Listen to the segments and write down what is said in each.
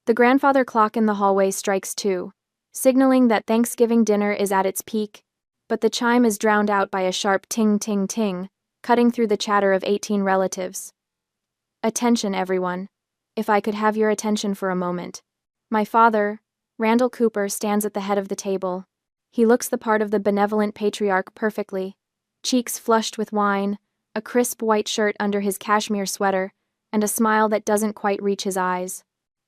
The grandfather clock in the hallway strikes 2, signaling that Thanksgiving dinner is at its peak, but the chime is drowned out by a sharp ting-ting-ting, cutting through the chatter of 18 relatives. Attention, everyone. If I could have your attention for a moment. My father, Randall Cooper, stands at the head of the table. He looks the part of the benevolent patriarch perfectly, cheeks flushed with wine, a crisp white shirt under his cashmere sweater, and a smile that doesn't quite reach his eyes.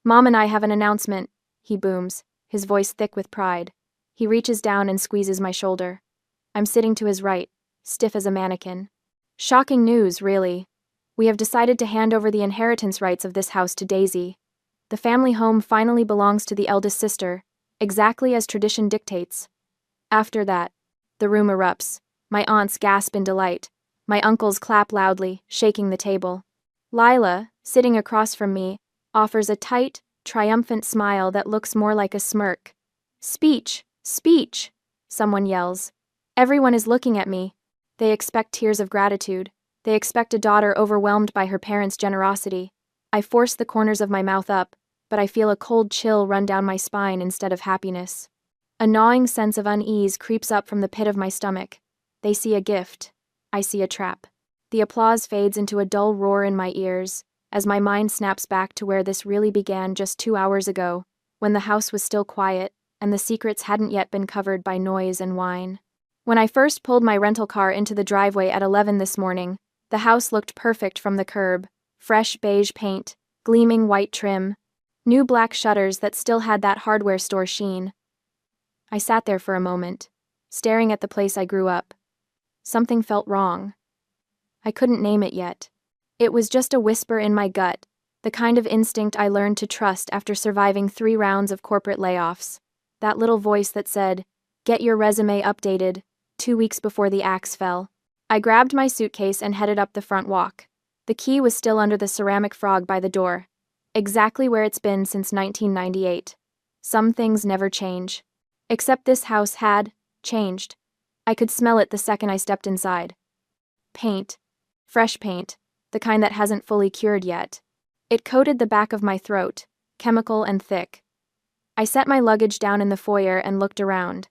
"Mom and I have an announcement," he booms, his voice thick with pride. He reaches down and squeezes my shoulder. I'm sitting to his right, stiff as a mannequin. "Shocking news, really. We have decided to hand over the inheritance rights of this house to Daisy. The family home finally belongs to the eldest sister, exactly as tradition dictates." After that, the room erupts. My aunts gasp in delight. My uncles clap loudly, shaking the table. Lila, sitting across from me, offers a tight, triumphant smile that looks more like a smirk. "Speech! Speech!" someone yells. Everyone is looking at me. They expect tears of gratitude. They expect a daughter overwhelmed by her parents' generosity. I force the corners of my mouth up, but I feel a cold chill run down my spine instead of happiness. A gnawing sense of unease creeps up from the pit of my stomach. They see a gift. I see a trap. The applause fades into a dull roar in my ears, as my mind snaps back to where this really began just 2 hours ago, when the house was still quiet, and the secrets hadn't yet been covered by noise and wine. When I first pulled my rental car into the driveway at 11 this morning, the house looked perfect from the curb: fresh beige paint, gleaming white trim, new black shutters that still had that hardware store sheen. I sat there for a moment, staring at the place I grew up. Something felt wrong. I couldn't name it yet. It was just a whisper in my gut, the kind of instinct I learned to trust after surviving 3 rounds of corporate layoffs. That little voice that said, "Get your resume updated," 2 weeks before the axe fell. I grabbed my suitcase and headed up the front walk. The key was still under the ceramic frog by the door, exactly where it's been since 1998. Some things never change. Except this house had changed. I could smell it the second I stepped inside. Paint. Fresh paint, the kind that hasn't fully cured yet. It coated the back of my throat, chemical and thick. I set my luggage down in the foyer and looked around.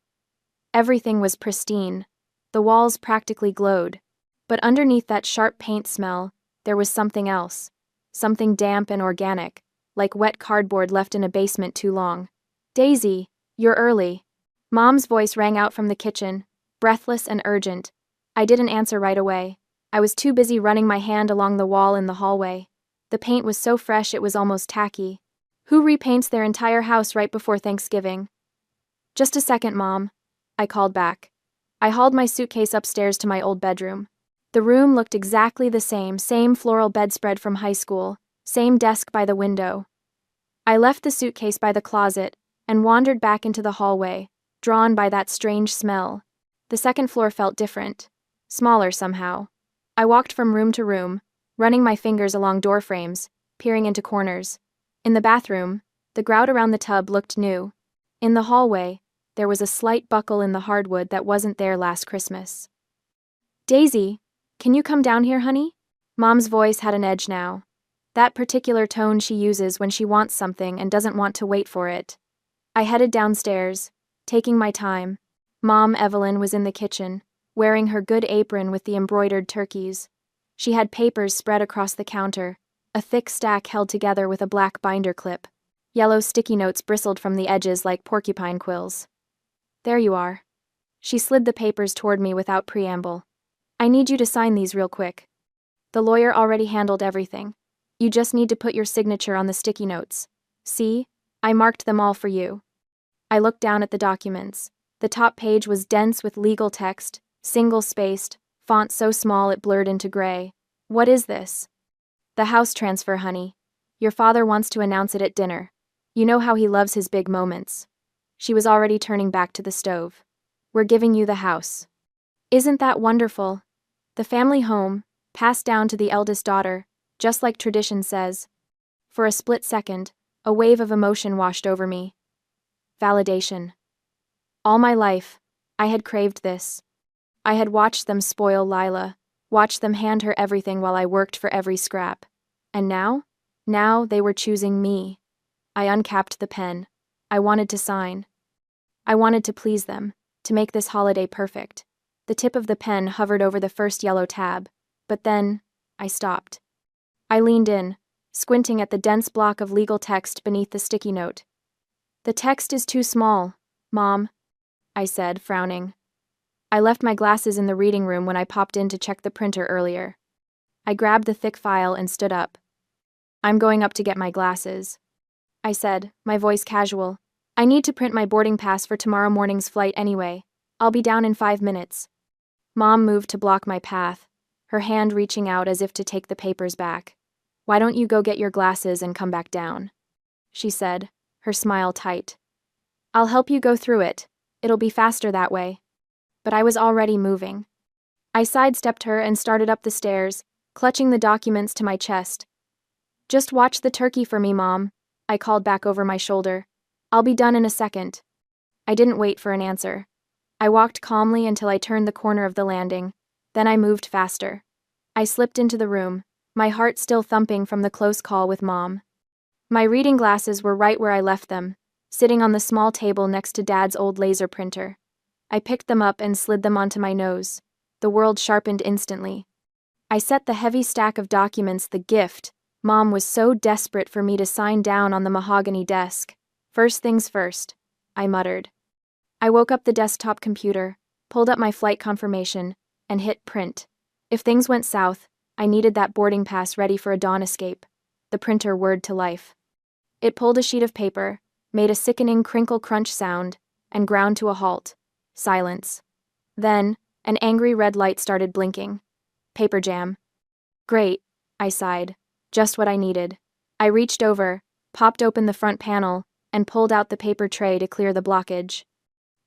Everything was pristine. The walls practically glowed. But underneath that sharp paint smell, there was something else. Something damp and organic, like wet cardboard left in a basement too long. "Daisy, you're early." Mom's voice rang out from the kitchen, breathless and urgent. I didn't answer right away. I was too busy running my hand along the wall in the hallway. The paint was so fresh it was almost tacky. Who repaints their entire house right before Thanksgiving? "Just a second, Mom," I called back. I hauled my suitcase upstairs to my old bedroom. The room looked exactly the same floral bedspread from high school, same desk by the window. I left the suitcase by the closet and wandered back into the hallway, drawn by that strange smell. The second floor felt different, smaller somehow. I walked from room to room, running my fingers along door frames, peering into corners. In the bathroom, the grout around the tub looked new. In the hallway, there was a slight buckle in the hardwood that wasn't there last Christmas. "Daisy, can you come down here, honey?" Mom's voice had an edge now. That particular tone she uses when she wants something and doesn't want to wait for it. I headed downstairs, taking my time. Mom Evelyn was in the kitchen, wearing her good apron with the embroidered turkeys. She had papers spread across the counter, a thick stack held together with a black binder clip. Yellow sticky notes bristled from the edges like porcupine quills. "There you are." She slid the papers toward me without preamble. "I need you to sign these real quick. The lawyer already handled everything. You just need to put your signature on the sticky notes. See? I marked them all for you." I looked down at the documents. The top page was dense with legal text, single-spaced, font so small it blurred into gray. "What is this?" "The house transfer, honey. Your father wants to announce it at dinner. You know how he loves his big moments." She was already turning back to the stove. "We're giving you the house." Isn't that wonderful? The family home, passed down to the eldest daughter, just like tradition says. For a split second, a wave of emotion washed over me. Validation. All my life, I had craved this. I had watched them spoil Lila, watched them hand her everything while I worked for every scrap. And now? Now they were choosing me. I uncapped the pen. I wanted to sign. I wanted to please them, to make this holiday perfect. The tip of the pen hovered over the first yellow tab, but then, I stopped. I leaned in, squinting at the dense block of legal text beneath the sticky note. "The text is too small, Mom," I said, frowning. I left my glasses in the reading room when I popped in to check the printer earlier. I grabbed the thick file and stood up. "I'm going up to get my glasses," I said, my voice casual. "I need to print my boarding pass for tomorrow morning's flight anyway. I'll be down in 5 minutes." Mom moved to block my path, her hand reaching out as if to take the papers back. "Why don't you go get your glasses and come back down?" she said, her smile tight. "I'll help you go through it. It'll be faster that way." But I was already moving. I sidestepped her and started up the stairs, clutching the documents to my chest. "Just watch the turkey for me, Mom," I called back over my shoulder. "I'll be done in a second." I didn't wait for an answer. I walked calmly until I turned the corner of the landing. Then I moved faster. I slipped into the room, my heart still thumping from the close call with Mom. My reading glasses were right where I left them, sitting on the small table next to Dad's old laser printer. I picked them up and slid them onto my nose. The world sharpened instantly. I set the heavy stack of documents, the gift Mom was so desperate for me to sign, down on the mahogany desk. "First things first," I muttered. I woke up the desktop computer, pulled up my flight confirmation, and hit print. If things went south, I needed that boarding pass ready for a dawn escape. The printer whirred to life. It pulled a sheet of paper, made a sickening crinkle crunch sound, and ground to a halt. Silence. Then, an angry red light started blinking. Paper jam. "Great," I sighed. "Just what I needed." I reached over, popped open the front panel, and pulled out the paper tray to clear the blockage.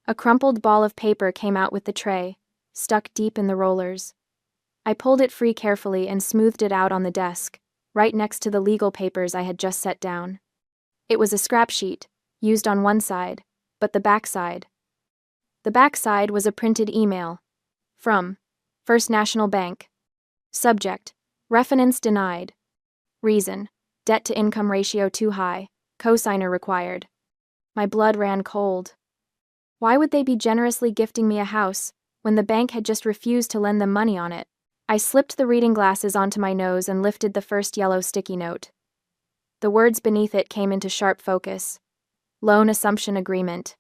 A crumpled ball of paper came out with the tray, stuck deep in the rollers. I pulled it free carefully and smoothed it out on the desk, right next to the legal papers I had just set down. It was a scrap sheet, used on one side, but the back side. The back side was a printed email. From First National Bank. Subject: Refinance denied. Reason: debt-to-income ratio too high. Cosigner required. My blood ran cold. Why would they be generously gifting me a house when the bank had just refused to lend them money on it? I slipped the reading glasses onto my nose and lifted the first yellow sticky note. The words beneath it came into sharp focus. Loan assumption agreement.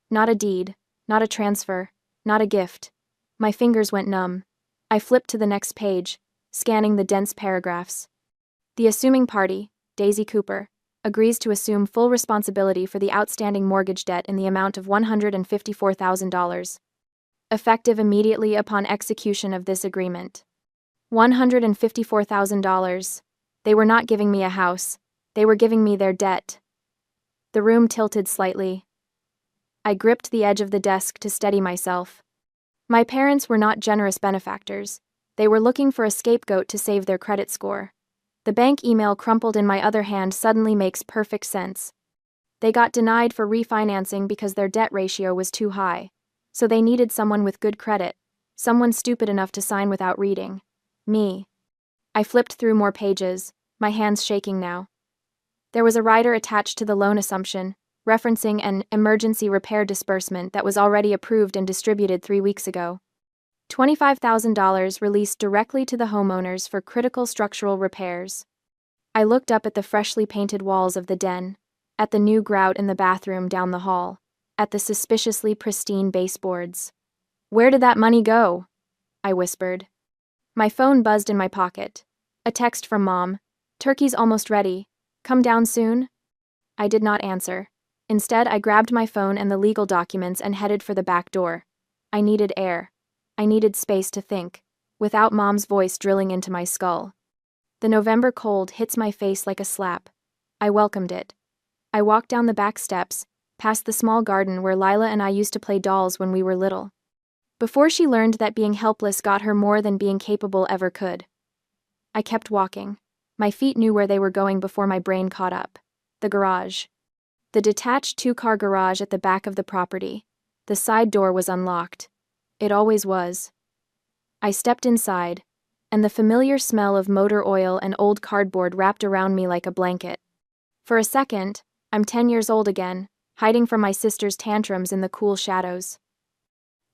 Not a deed, not a transfer, not a gift. My fingers went numb. I flipped to the next page, scanning the dense paragraphs. The assuming party, Daisy Cooper, agrees to assume full responsibility for the outstanding mortgage debt in the amount of $154,000. Effective immediately upon execution of this agreement. $154,000. They were not giving me a house. They were giving me their debt. The room tilted slightly. I gripped the edge of the desk to steady myself. My parents were not generous benefactors. They were looking for a scapegoat to save their credit score. The bank email crumpled in my other hand suddenly makes perfect sense. They got denied for refinancing because their debt ratio was too high. So they needed someone with good credit, someone stupid enough to sign without reading. Me. I flipped through more pages, my hands shaking now. There was a rider attached to the loan assumption, referencing an emergency repair disbursement that was already approved and distributed 3 weeks ago. $25,000 released directly to the homeowners for critical structural repairs. I looked up at the freshly painted walls of the den, at the new grout in the bathroom down the hall, at the suspiciously pristine baseboards. "Where did that money go?" I whispered. My phone buzzed in my pocket. A text from Mom. "Turkey's almost ready. Come down soon?" I did not answer. Instead, I grabbed my phone and the legal documents and headed for the back door. I needed air. I needed space to think, without Mom's voice drilling into my skull. The November cold hits my face like a slap. I welcomed it. I walked down the back steps, past the small garden where Lila and I used to play dolls when we were little. Before she learned that being helpless got her more than being capable ever could. I kept walking. My feet knew where they were going before my brain caught up. The garage. The detached 2-car garage at the back of the property. The side door was unlocked. It always was. I stepped inside, and the familiar smell of motor oil and old cardboard wrapped around me like a blanket. For a second, I'm 10 years old again, hiding from my sister's tantrums in the cool shadows.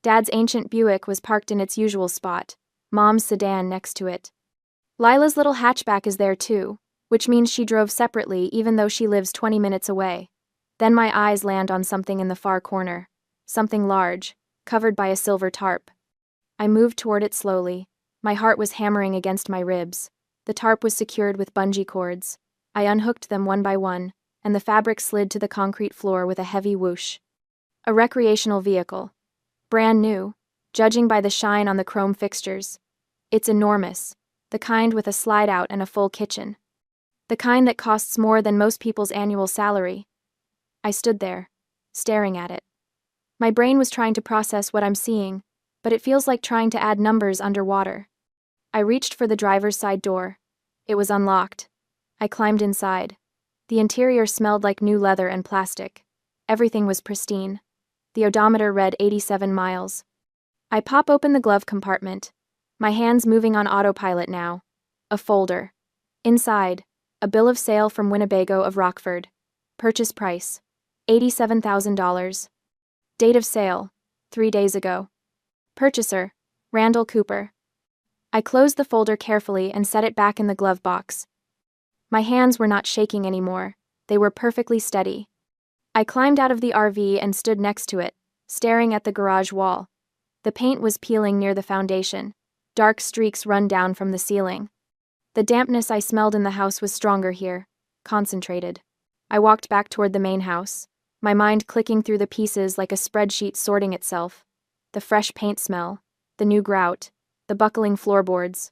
Dad's ancient Buick was parked in its usual spot, Mom's sedan next to it. Lila's little hatchback is there too, which means she drove separately even though she lives 20 minutes away. Then my eyes land on something in the far corner. Something large, covered by a silver tarp. I moved toward it slowly. My heart was hammering against my ribs. The tarp was secured with bungee cords. I unhooked them one by one, and the fabric slid to the concrete floor with a heavy whoosh. A recreational vehicle. Brand new, judging by the shine on the chrome fixtures. It's enormous, the kind with a slide-out and a full kitchen. The kind that costs more than most people's annual salary. I stood there, staring at it. My brain was trying to process what I'm seeing, but it feels like trying to add numbers underwater. I reached for the driver's side door. It was unlocked. I climbed inside. The interior smelled like new leather and plastic. Everything was pristine. The odometer read 87 miles. I pop open the glove compartment, my hands moving on autopilot now. A folder. Inside, a bill of sale from Winnebago of Rockford. Purchase price, $87,000. Date of sale, 3 days ago. Purchaser, Randall Cooper. I closed the folder carefully and set it back in the glove box. My hands were not shaking anymore, they were perfectly steady. I climbed out of the RV and stood next to it, staring at the garage wall. The paint was peeling near the foundation. Dark streaks run down from the ceiling. The dampness I smelled in the house was stronger here, concentrated. I walked back toward the main house, my mind clicking through the pieces like a spreadsheet sorting itself. The fresh paint smell, the new grout, the buckling floorboards.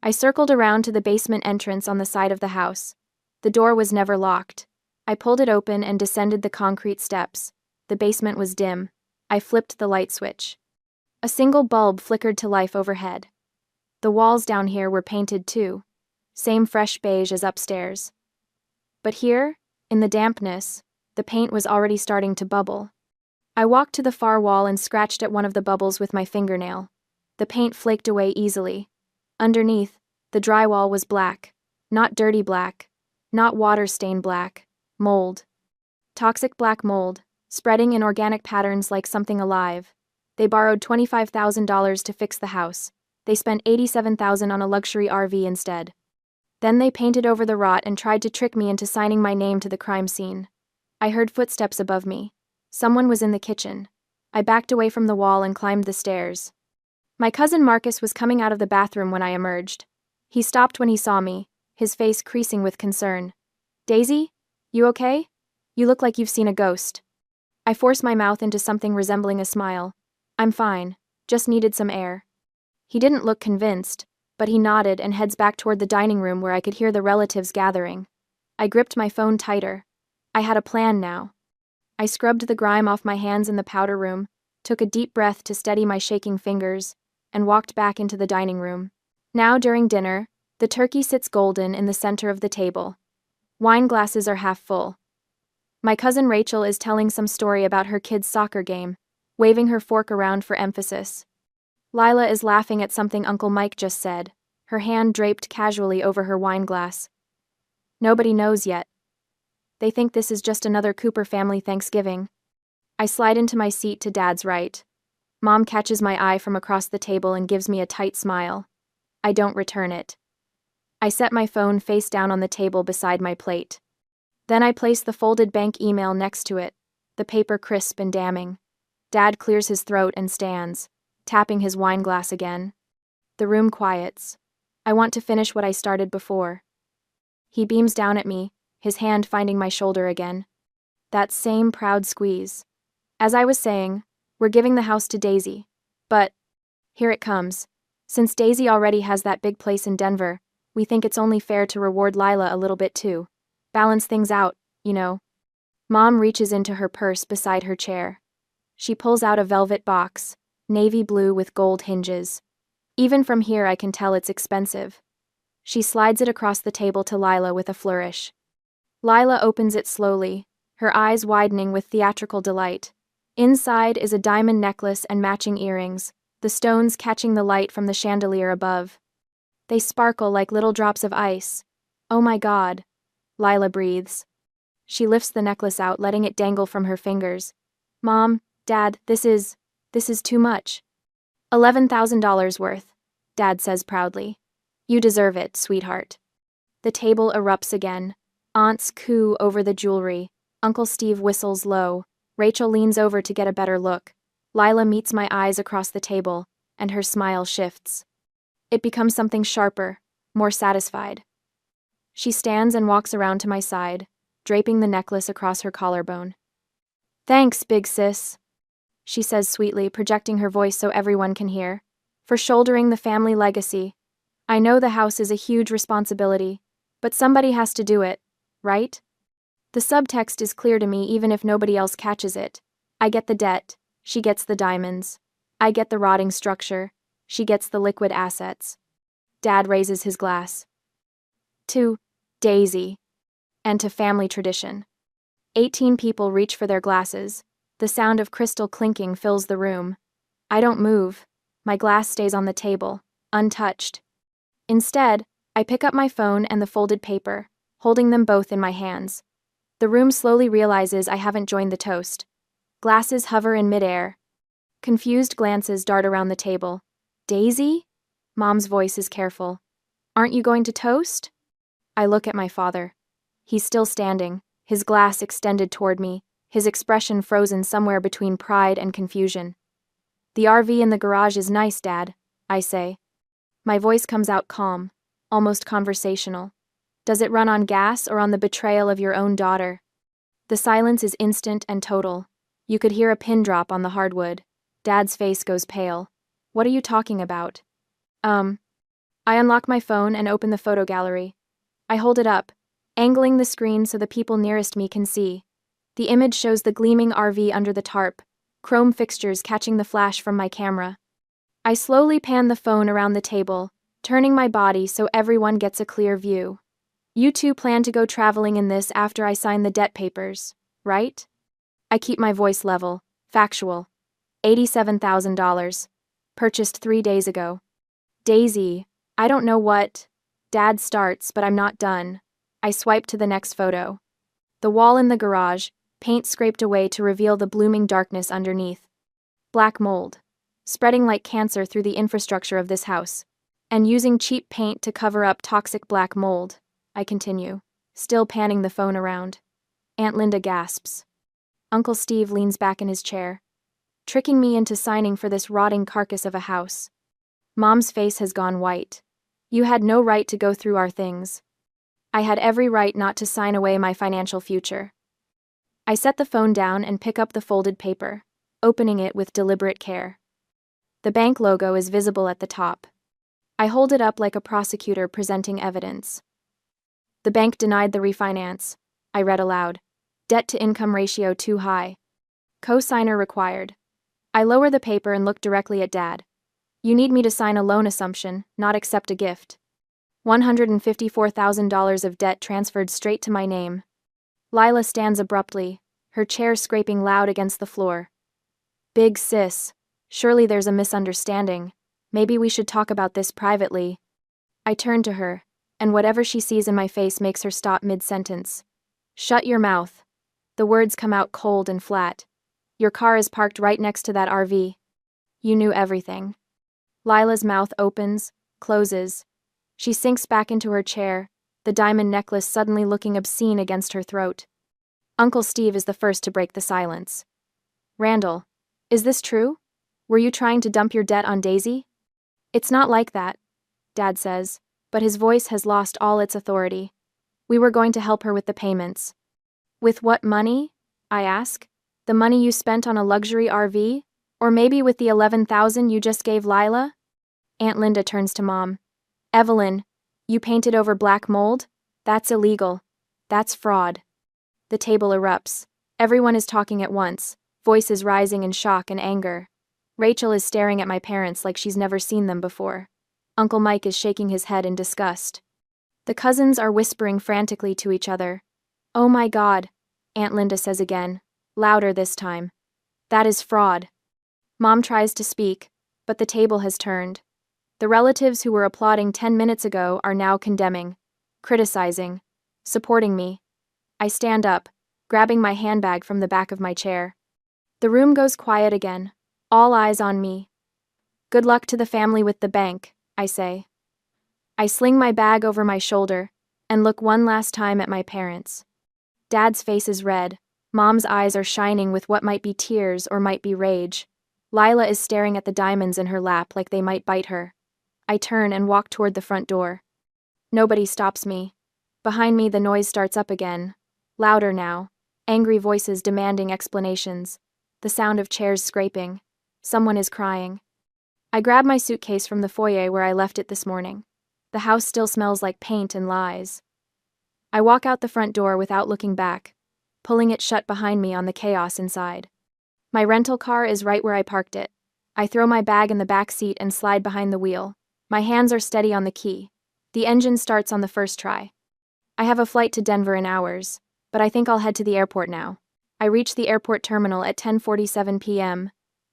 I circled around to the basement entrance on the side of the house. The door was never locked. I pulled it open and descended the concrete steps. The basement was dim. I flipped the light switch. A single bulb flickered to life overhead. The walls down here were painted too. Same fresh beige as upstairs. But here, in the dampness, the paint was already starting to bubble. I walked to the far wall and scratched at one of the bubbles with my fingernail. The paint flaked away easily. Underneath, the drywall was black. Not dirty black. Not water-stained black. Mold. Toxic black mold, spreading in organic patterns like something alive. They borrowed $25,000 to fix the house. They spent $87,000 on a luxury RV instead. Then they painted over the rot and tried to trick me into signing my name to the crime scene. I heard footsteps above me. Someone was in the kitchen. I backed away from the wall and climbed the stairs. My cousin Marcus was coming out of the bathroom when I emerged. He stopped when he saw me, his face creasing with concern. "Daisy? You okay? You look like you've seen a ghost." I forced my mouth into something resembling a smile. "I'm fine, just needed some air." He didn't look convinced, but he nodded and heads back toward the dining room where I could hear the relatives gathering. I gripped my phone tighter. I had a plan now. I scrubbed the grime off my hands in the powder room, took a deep breath to steady my shaking fingers, and walked back into the dining room. Now during dinner, the turkey sits golden in the center of the table. Wine glasses are half full. My cousin Rachel is telling some story about her kid's soccer game, waving her fork around for emphasis. Lila is laughing at something Uncle Mike just said, her hand draped casually over her wine glass. Nobody knows yet. They think this is just another Cooper family Thanksgiving. I slide into my seat to Dad's right. Mom catches my eye from across the table and gives me a tight smile. I don't return it. I set my phone face down on the table beside my plate. Then I place the folded bank email next to it, the paper crisp and damning. Dad clears his throat and stands, tapping his wine glass again. The room quiets. I want to finish what I started before. He beams down at me, his hand finding my shoulder again. That same proud squeeze. As I was saying, we're giving the house to Daisy. But here it comes. Since Daisy already has that big place in Denver, we think it's only fair to reward Lila a little bit too. Balance things out, you know. Mom reaches into her purse beside her chair. She pulls out a velvet box, navy blue with gold hinges. Even from here I can tell it's expensive. She slides it across the table to Lila with a flourish. Lila opens it slowly, her eyes widening with theatrical delight. Inside is a diamond necklace and matching earrings, the stones catching the light from the chandelier above. They sparkle like little drops of ice. "Oh my God," Lila breathes. She lifts the necklace out, letting it dangle from her fingers. Mom, Dad, this is too much. $11,000 worth, Dad says proudly. You deserve it, sweetheart. The table erupts again. Aunts coo over the jewelry. Uncle Steve whistles low. Rachel leans over to get a better look. Lila meets my eyes across the table, and her smile shifts. It becomes something sharper, more satisfied. She stands and walks around to my side, draping the necklace across her collarbone. Thanks, big sis, she says sweetly, projecting her voice so everyone can hear, for shouldering the family legacy. I know the house is a huge responsibility, but somebody has to do it, right? The subtext is clear to me even if nobody else catches it. I get the debt, she gets the diamonds. I get the rotting structure, she gets the liquid assets. Dad raises his glass. To Daisy. And to family tradition. 18 people reach for their glasses. The sound of crystal clinking fills the room. I don't move. My glass stays on the table, untouched. Instead, I pick up my phone and the folded paper, holding them both in my hands. The room slowly realizes I haven't joined the toast. Glasses hover in midair. Confused glances dart around the table. Daisy? Mom's voice is careful. Aren't you going to toast? I look at my father. He's still standing, his glass extended toward me, his expression frozen somewhere between pride and confusion. The RV in the garage is nice, Dad, I say. My voice comes out calm, almost conversational. Does it run on gas or on the betrayal of your own daughter? The silence is instant and total. You could hear a pin drop on the hardwood. Dad's face goes pale. What are you talking about? I unlock my phone and open the photo gallery. I hold it up, angling the screen so the people nearest me can see. The image shows the gleaming RV under the tarp, chrome fixtures catching the flash from my camera. I slowly pan the phone around the table, turning my body so everyone gets a clear view. You two plan to go traveling in this after I sign the debt papers, right? I keep my voice level, factual. $87,000. Purchased 3 days ago. Daisy, I don't know what. Dad starts, but I'm not done. I swipe to the next photo. The wall in the garage, paint scraped away to reveal the blooming darkness underneath. Black mold, spreading like cancer through the infrastructure of this house. And using cheap paint to cover up toxic black mold, I continue, still panning the phone around. Aunt Linda gasps. Uncle Steve leans back in his chair, tricking me into signing for this rotting carcass of a house. Mom's face has gone white. You had no right to go through our things. I had every right not to sign away my financial future. I set the phone down and pick up the folded paper, opening it with deliberate care. The bank logo is visible at the top. I hold it up like a prosecutor presenting evidence. The bank denied the refinance, I read aloud. Debt-to-income ratio too high. Co-signer required. I lower the paper and look directly at Dad. You need me to sign a loan assumption, not accept a gift. $154,000 of debt transferred straight to my name. Lila stands abruptly, her chair scraping loud against the floor. Big sis, surely there's a misunderstanding. Maybe we should talk about this privately. I turn to her, and whatever she sees in my face makes her stop mid-sentence. Shut your mouth. The words come out cold and flat. Your car is parked right next to that RV. You knew everything. Lila's mouth opens, closes. She sinks back into her chair, the diamond necklace suddenly looking obscene against her throat. Uncle Steve is the first to break the silence. Randall, is this true? Were you trying to dump your debt on Daisy? It's not like that, Dad says, but his voice has lost all its authority. We were going to help her with the payments. With what money? I ask. The money you spent on a luxury RV? Or maybe with the $11,000 you just gave Lila? Aunt Linda turns to Mom. Evelyn, you painted over black mold? That's illegal. That's fraud. The table erupts. Everyone is talking at once, voices rising in shock and anger. Rachel is staring at my parents like she's never seen them before. Uncle Mike is shaking his head in disgust. The cousins are whispering frantically to each other. Oh my God, Aunt Linda says again, louder this time. That is fraud. Mom tries to speak, but the table has turned. The relatives who were applauding 10 minutes ago are now condemning, criticizing, supporting me. I stand up, grabbing my handbag from the back of my chair. The room goes quiet again, all eyes on me. Good luck to the family with the bank, I say. I sling my bag over my shoulder and look one last time at my parents. Dad's face is red. Mom's eyes are shining with what might be tears or might be rage. Lila is staring at the diamonds in her lap like they might bite her. I turn and walk toward the front door. Nobody stops me. Behind me, the noise starts up again. Louder now. Angry voices demanding explanations. The sound of chairs scraping. Someone is crying. I grab my suitcase from the foyer where I left it this morning. The house still smells like paint and lies. I walk out the front door without looking back, pulling it shut behind me on the chaos inside. My rental car is right where I parked it. I throw my bag in the back seat and slide behind the wheel. My hands are steady on the key. The engine starts on the first try. I have a flight to Denver in hours, but I think I'll head to the airport now. I reach the airport terminal at 10:47 p.m.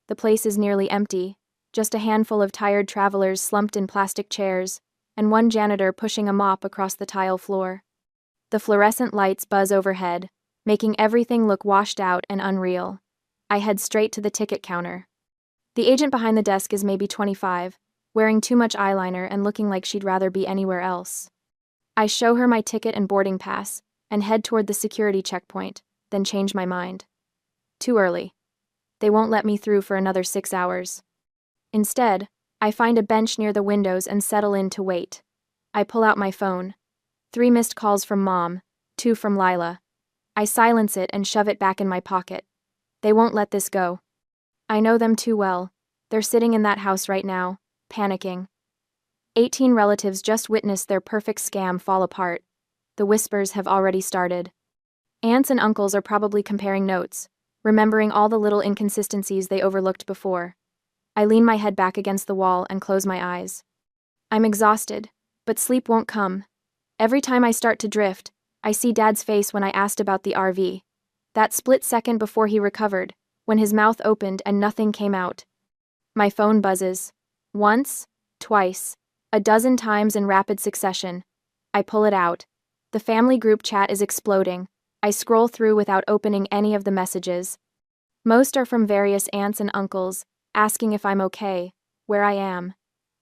The place is nearly empty, just a handful of tired travelers slumped in plastic chairs, and one janitor pushing a mop across the tile floor. The fluorescent lights buzz overhead, making everything look washed out and unreal. I head straight to the ticket counter. The agent behind the desk is maybe 25, wearing too much eyeliner and looking like she'd rather be anywhere else. I show her my ticket and boarding pass, and head toward the security checkpoint, then change my mind. Too early. They won't let me through for another 6 hours. Instead, I find a bench near the windows and settle in to wait. I pull out my phone. 3 missed calls from Mom, 2 from Lila. I silence it and shove it back in my pocket. They won't let this go. I know them too well. They're sitting in that house right now, panicking. 18 relatives just witnessed their perfect scam fall apart. The whispers have already started. Aunts and uncles are probably comparing notes, remembering all the little inconsistencies they overlooked before. I lean my head back against the wall and close my eyes. I'm exhausted, but sleep won't come. Every time I start to drift, I see Dad's face when I asked about the RV. That split second before he recovered, when his mouth opened and nothing came out. My phone buzzes. Once, twice, a dozen times in rapid succession. I pull it out. The family group chat is exploding. I scroll through without opening any of the messages. Most are from various aunts and uncles, asking if I'm okay, where I am.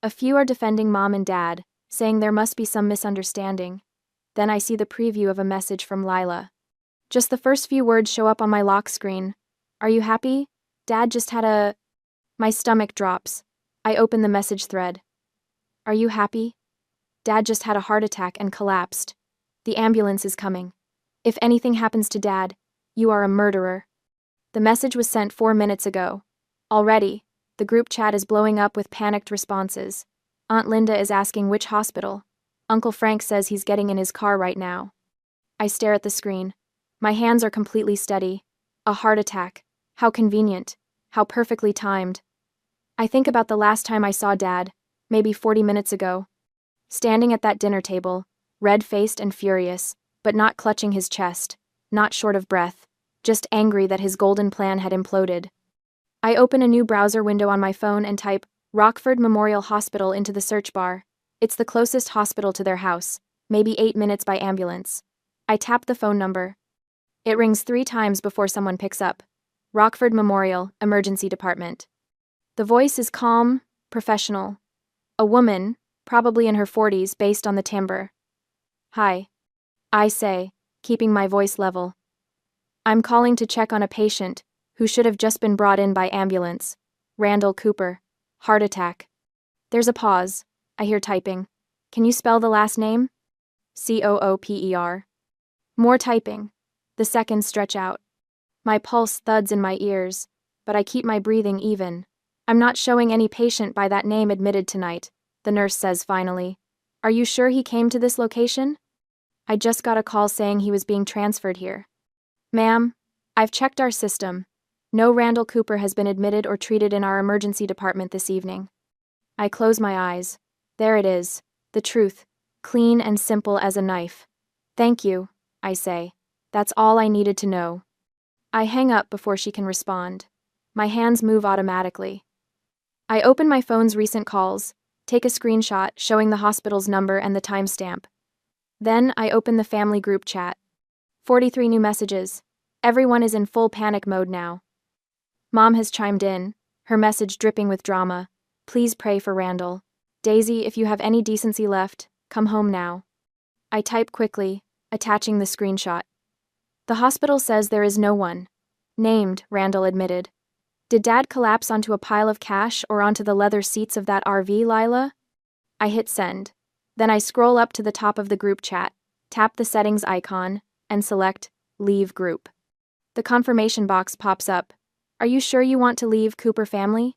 A few are defending Mom and Dad, saying there must be some misunderstanding. Then I see the preview of a message from Lila. Just the first few words show up on my lock screen. Are you happy? Dad just had a... My stomach drops. I open the message thread. Are you happy? Dad just had a heart attack and collapsed. The ambulance is coming. If anything happens to Dad, you are a murderer. The message was sent 4 minutes ago. Already, the group chat is blowing up with panicked responses. Aunt Linda is asking which hospital. Uncle Frank says he's getting in his car right now. I stare at the screen. My hands are completely steady. A heart attack. How convenient. How perfectly timed. I think about the last time I saw Dad, maybe 40 minutes ago. Standing at that dinner table, red-faced and furious, but not clutching his chest, not short of breath, just angry that his golden plan had imploded. I open a new browser window on my phone and type Rockford Memorial Hospital into the search bar. It's the closest hospital to their house, maybe 8 minutes by ambulance. I tap the phone number. It rings 3 times before someone picks up. Rockford Memorial, Emergency Department. The voice is calm, professional. A woman, probably in her 40s based on the timbre. Hi. I say, keeping my voice level. I'm calling to check on a patient who should have just been brought in by ambulance. Randall Cooper. Heart attack. There's a pause. I hear typing. Can you spell the last name? Cooper. More typing. The seconds stretch out. My pulse thuds in my ears, but I keep my breathing even. I'm not showing any patient by that name admitted tonight, the nurse says finally. Are you sure he came to this location? I just got a call saying he was being transferred here. Ma'am, I've checked our system. No Randall Cooper has been admitted or treated in our emergency department this evening. I close my eyes. There it is, the truth, clean and simple as a knife. Thank you, I say. That's all I needed to know. I hang up before she can respond. My hands move automatically. I open my phone's recent calls, take a screenshot showing the hospital's number and the timestamp. Then I open the family group chat. 43 new messages. Everyone is in full panic mode now. Mom has chimed in, her message dripping with drama. Please pray for Randall. Daisy, if you have any decency left, come home now. I type quickly, attaching the screenshot. The hospital says there is no one named, Randall admitted. Did Dad collapse onto a pile of cash or onto the leather seats of that RV, Lila? I hit send. Then I scroll up to the top of the group chat, tap the settings icon, and select Leave Group. The confirmation box pops up. Are you sure you want to leave, Cooper family?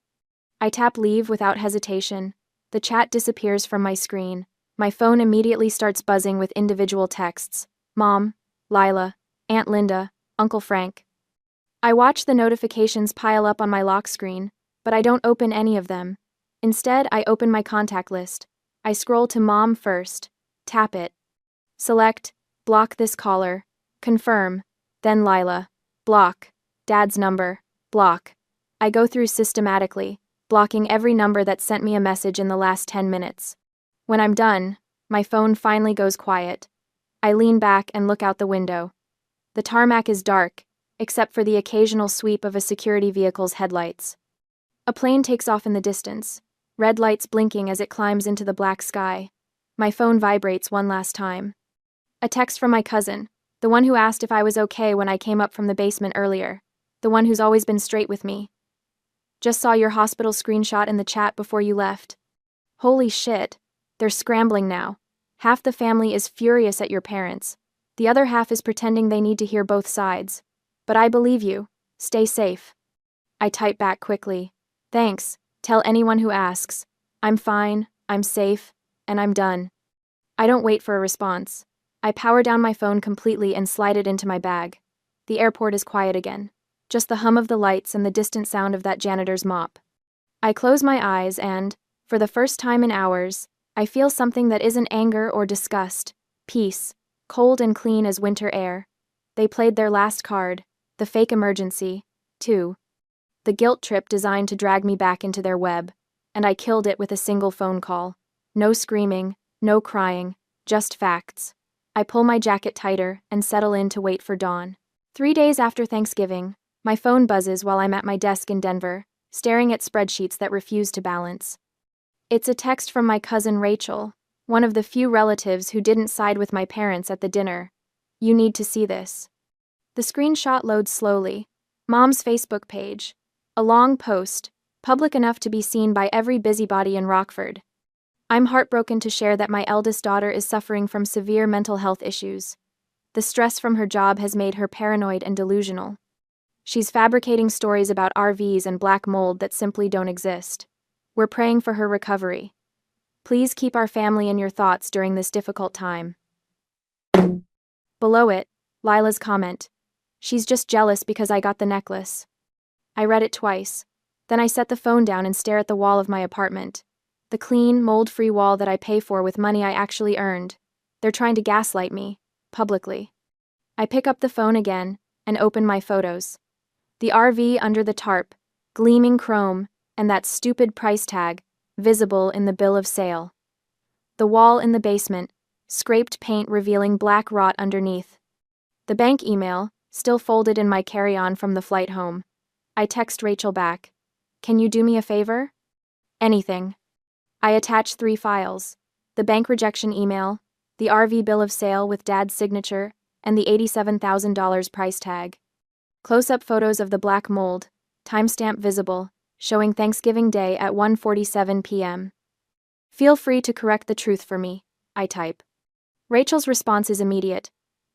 I tap Leave without hesitation. The chat disappears from my screen. My phone immediately starts buzzing with individual texts. Mom, Lila, Aunt Linda, Uncle Frank. I watch the notifications pile up on my lock screen, but I don't open any of them. Instead, I open my contact list. I scroll to Mom first, tap it. Select, block this caller, confirm, then Lila, block, Dad's number, block. I go through systematically, blocking every number that sent me a message in the last 10 minutes. When I'm done, my phone finally goes quiet. I lean back and look out the window. The tarmac is dark, except for the occasional sweep of a security vehicle's headlights. A plane takes off in the distance, red lights blinking as it climbs into the black sky. My phone vibrates one last time. A text from my cousin, the one who asked if I was okay when I came up from the basement earlier, the one who's always been straight with me. Just saw your hospital screenshot in the chat before you left. Holy shit, they're scrambling now. Half the family is furious at your parents. The other half is pretending they need to hear both sides. But I believe you. Stay safe. I type back quickly. Thanks. Tell anyone who asks. I'm fine, I'm safe, and I'm done. I don't wait for a response. I power down my phone completely and slide it into my bag. The airport is quiet again. Just the hum of the lights and the distant sound of that janitor's mop. I close my eyes and, for the first time in hours, I feel something that isn't anger or disgust. Peace, cold and clean as winter air. They played their last card, the fake emergency, too. The guilt trip designed to drag me back into their web, and I killed it with a single phone call. No screaming, no crying, just facts. I pull my jacket tighter and settle in to wait for dawn. 3 days after Thanksgiving, my phone buzzes while I'm at my desk in Denver, staring at spreadsheets that refuse to balance. It's a text from my cousin Rachel, one of the few relatives who didn't side with my parents at the dinner. You need to see this. The screenshot loads slowly. Mom's Facebook page. A long post, public enough to be seen by every busybody in Rockford. I'm heartbroken to share that my eldest daughter is suffering from severe mental health issues. The stress from her job has made her paranoid and delusional. She's fabricating stories about RVs and black mold that simply don't exist. We're praying for her recovery. Please keep our family in your thoughts during this difficult time. Below it, Lila's comment. She's just jealous because I got the necklace. I read it twice. Then I set the phone down and stare at the wall of my apartment. The clean, mold-free wall that I pay for with money I actually earned. They're trying to gaslight me, publicly. I pick up the phone again and open my photos. The RV under the tarp, gleaming chrome, and that stupid price tag, visible in the bill of sale. The wall in the basement, scraped paint revealing black rot underneath. The bank email, still folded in my carry-on from the flight home. I text Rachel back. Can you do me a favor? Anything. I attach 3 files. The bank rejection email, the RV bill of sale with Dad's signature, and the $87,000 price tag. Close-up photos of the black mold, timestamp visible, showing Thanksgiving Day at 1:47 p.m. Feel free to correct the truth for me, I type. Rachel's response is immediate.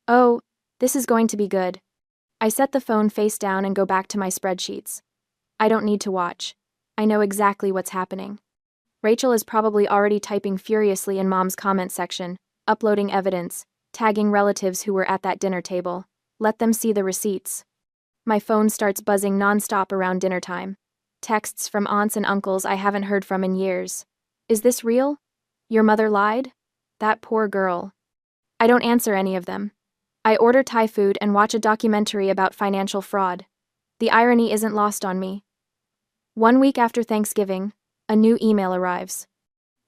Oh, this is going to be good. I set the phone face down and go back to my spreadsheets. I don't need to watch. I know exactly what's happening. Rachel is probably already typing furiously in Mom's comment section, uploading evidence, tagging relatives who were at that dinner table. Let them see the receipts. My phone starts buzzing nonstop around dinner time. Texts from aunts and uncles I haven't heard from in years. Is this real? Your mother lied? That poor girl. I don't answer any of them. I order Thai food and watch a documentary about financial fraud. The irony isn't lost on me. 1 week after Thanksgiving, a new email arrives.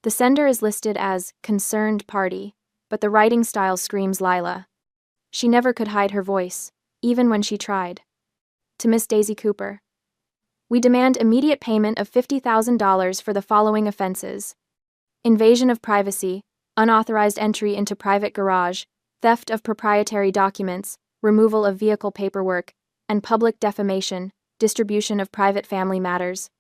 The sender is listed as concerned party, but the writing style screams Lila. She never could hide her voice. even when she tried. To Miss Daisy Cooper. We demand immediate payment of $50,000 for the following offenses: invasion of privacy, unauthorized entry into private garage, theft of proprietary documents, removal of vehicle paperwork, and public defamation, distribution of private family matters.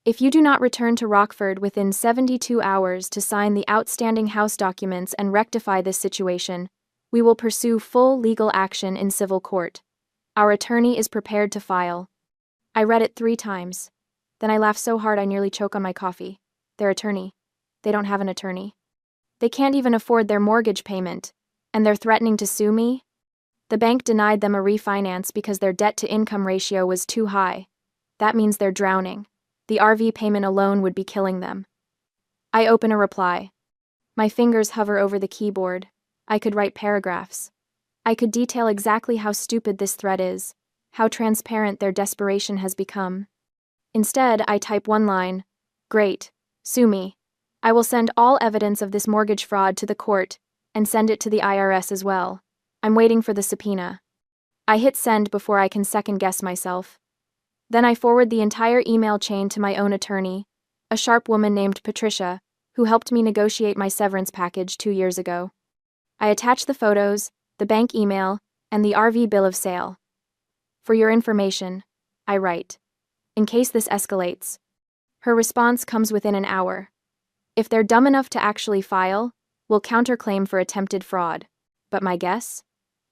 If you do not return to Rockford within 72 hours to sign the outstanding house documents and rectify this situation, we will pursue full legal action in civil court. Our attorney is prepared to file. I read it 3 times. Then I laughed so hard I nearly choke on my coffee. Their attorney. They don't have an attorney. They can't even afford their mortgage payment, and they're threatening to sue me? The bank denied them a refinance because their debt-to-income ratio was too high. That means they're drowning. The RV payment alone would be killing them. I open a reply. My fingers hover over the keyboard. I could write paragraphs. I could detail exactly how stupid this threat is, how transparent their desperation has become. Instead, I type one line. Great. Sue me. I will send all evidence of this mortgage fraud to the court and send it to the IRS as well. I'm waiting for the subpoena. I hit send before I can second-guess myself. Then I forward the entire email chain to my own attorney, a sharp woman named Patricia, who helped me negotiate my severance package 2 years ago. I attach the photos, the bank email, and the RV bill of sale. For your information, I write, in case this escalates. Her response comes within an hour. If they're dumb enough to actually file, we'll counterclaim for attempted fraud. But my guess?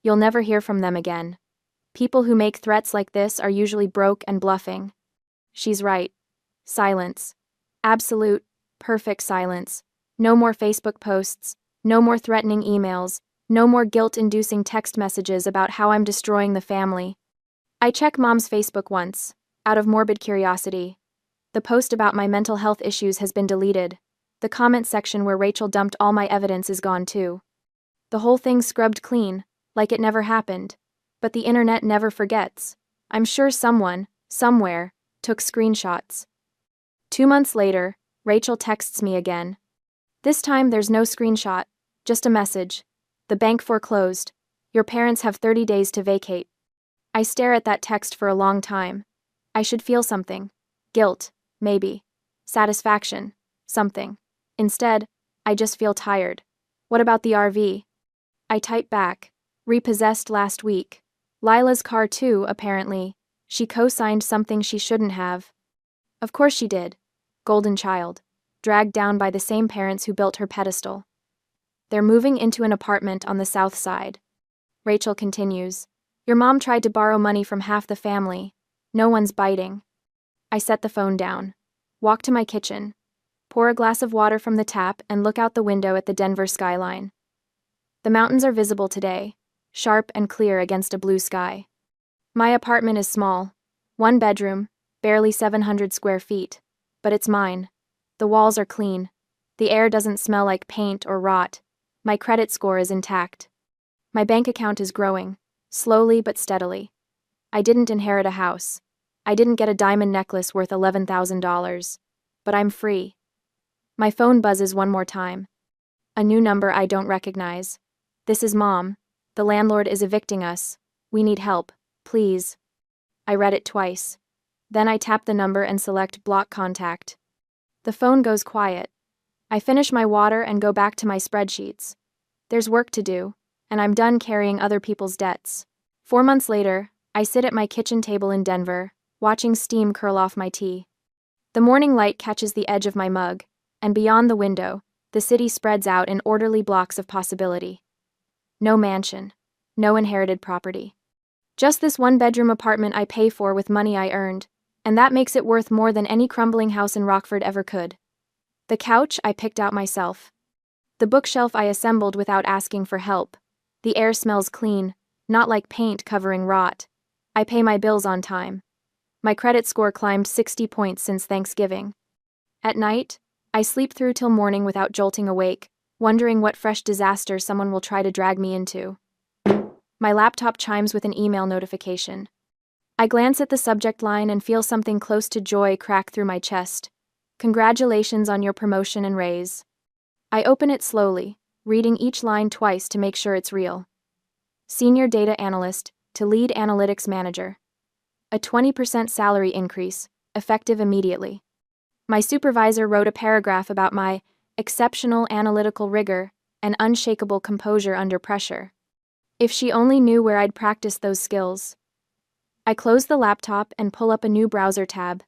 You'll never hear from them again. People who make threats like this are usually broke and bluffing. She's right. Silence. Absolute, perfect silence. No more Facebook posts, no more threatening emails, no more guilt-inducing text messages about how I'm destroying the family. I check Mom's Facebook once, out of morbid curiosity. The post about my mental health issues has been deleted. The comment section where Rachel dumped all my evidence is gone too. The whole thing's scrubbed clean, like it never happened. But the internet never forgets. I'm sure someone, somewhere, took screenshots. 2 months later, Rachel texts me again. This time there's no screenshot, just a message. The bank foreclosed. Your parents have 30 days to vacate. I stare at that text for a long time. I should feel something. Guilt, maybe. Satisfaction, something. Instead, I just feel tired. What about the RV? I type back. Repossessed last week. Lila's car too, apparently. She co-signed something she shouldn't have. Of course she did. Golden child. Dragged down by the same parents who built her pedestal. They're moving into an apartment on the south side. Rachel continues. Your mom tried to borrow money from half the family. No one's biting. I set the phone down. Walk to my kitchen. Pour a glass of water from the tap and look out the window at the Denver skyline. The mountains are visible today, sharp and clear against a blue sky. My apartment is small. 1 bedroom, barely 700 square feet. But it's mine. The walls are clean. The air doesn't smell like paint or rot. My credit score is intact. My bank account is growing, slowly but steadily. I didn't inherit a house. I didn't get a diamond necklace worth $11,000. But I'm free. My phone buzzes one more time. A new number I don't recognize. This is Mom. The landlord is evicting us. We need help, please. I read it twice. Then I tap the number and select block contact. The phone goes quiet. I finish my water and go back to my spreadsheets. There's work to do, and I'm done carrying other people's debts. 4 months later, I sit at my kitchen table in Denver, watching steam curl off my tea. The morning light catches the edge of my mug, and beyond the window, the city spreads out in orderly blocks of possibility. No mansion. No inherited property. Just this 1-bedroom apartment I pay for with money I earned, and that makes it worth more than any crumbling house in Rockford ever could. The couch I picked out myself. The bookshelf I assembled without asking for help. The air smells clean, not like paint covering rot. I pay my bills on time. My credit score climbed 60 points since Thanksgiving. At night, I sleep through till morning without jolting awake, wondering what fresh disaster someone will try to drag me into. My laptop chimes with an email notification. I glance at the subject line and feel something close to joy crack through my chest. Congratulations on your promotion and raise. I open it slowly, reading each line twice to make sure it's real. Senior Data Analyst, to lead analytics manager. A 20% salary increase, effective immediately. My supervisor wrote a paragraph about my exceptional analytical rigor and unshakable composure under pressure. If she only knew where I'd practiced those skills. I close the laptop and pull up a new browser tab,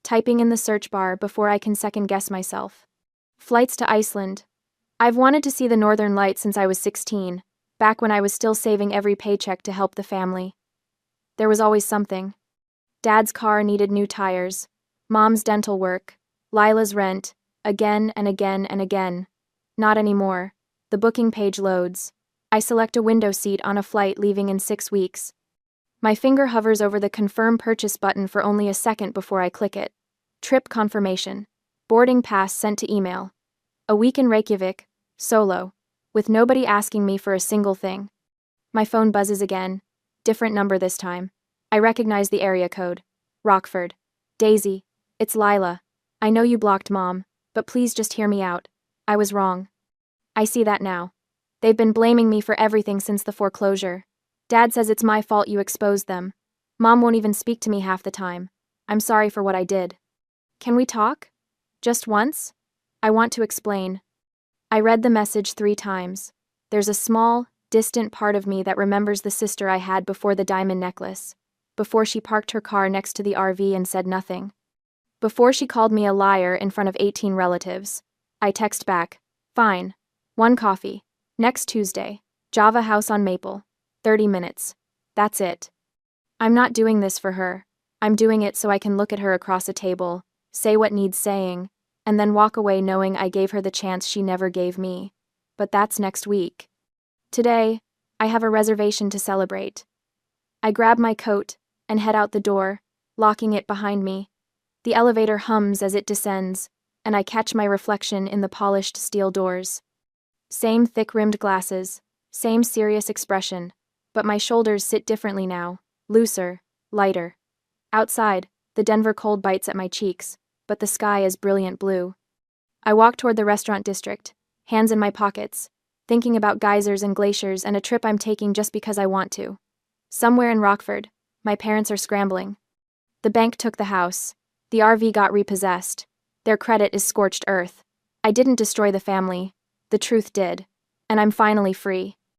typing in the search bar before I can second-guess myself. Flights to Iceland. I've wanted to see the Northern Lights since I was 16, back when I was still saving every paycheck to help the family. There was always something. Dad's car needed new tires, Mom's dental work, Lila's rent, again and again and again. Not anymore. The booking page loads. I select a window seat on a flight leaving in 6 weeks. My finger hovers over the confirm purchase button for only a second before I click it. Trip confirmation. Boarding pass sent to email. A week in Reykjavik, solo, with nobody asking me for a single thing. My phone buzzes again. Different number this time. I recognize the area code. Rockford. Daisy, it's Lila. I know you blocked Mom, but please just hear me out. I was wrong. I see that now. They've been blaming me for everything since the foreclosure. Dad says it's my fault you exposed them. Mom won't even speak to me half the time. I'm sorry for what I did. Can we talk? Just once? I want to explain. I read the message 3 times. There's a small, distant part of me that remembers the sister I had before the diamond necklace, before she parked her car next to the RV and said nothing. Before she called me a liar in front of 18 relatives. I text back, fine. 1 coffee. Next Tuesday. Java House on Maple. 30 minutes. That's it. I'm not doing this for her. I'm doing it so I can look at her across a table, say what needs saying, and then walk away knowing I gave her the chance she never gave me. But that's next week. Today, I have a reservation to celebrate. I grab my coat and head out the door, locking it behind me. The elevator hums as it descends, and I catch my reflection in the polished steel doors. Same thick-rimmed glasses, same serious expression, but my shoulders sit differently now, looser, lighter. Outside, the Denver cold bites at my cheeks, but the sky is brilliant blue. I walk toward the restaurant district, hands in my pockets, thinking about geysers and glaciers and a trip I'm taking just because I want to. Somewhere in Rockford, my parents are scrambling. The bank took the house. The RV got repossessed. Their credit is scorched earth. I didn't destroy the family. The truth did. And I'm finally free.